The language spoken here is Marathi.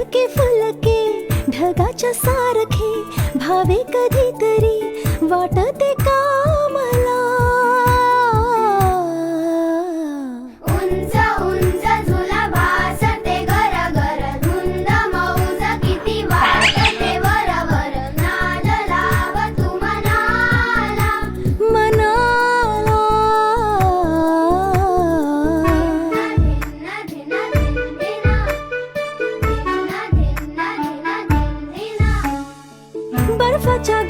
हलके फुलके ढगाच्या सारखे भावे कधीतरी वाटते का मला. उंच उंच झुला भासते घर धुंद मौज किती वाटते वरवर. नाद लाव तू मनाला मनाला. धिन्ना धिन्ना धिन्ना धिन्ना धिन्ना धिन्ना धिन्ना. बर्फाच्या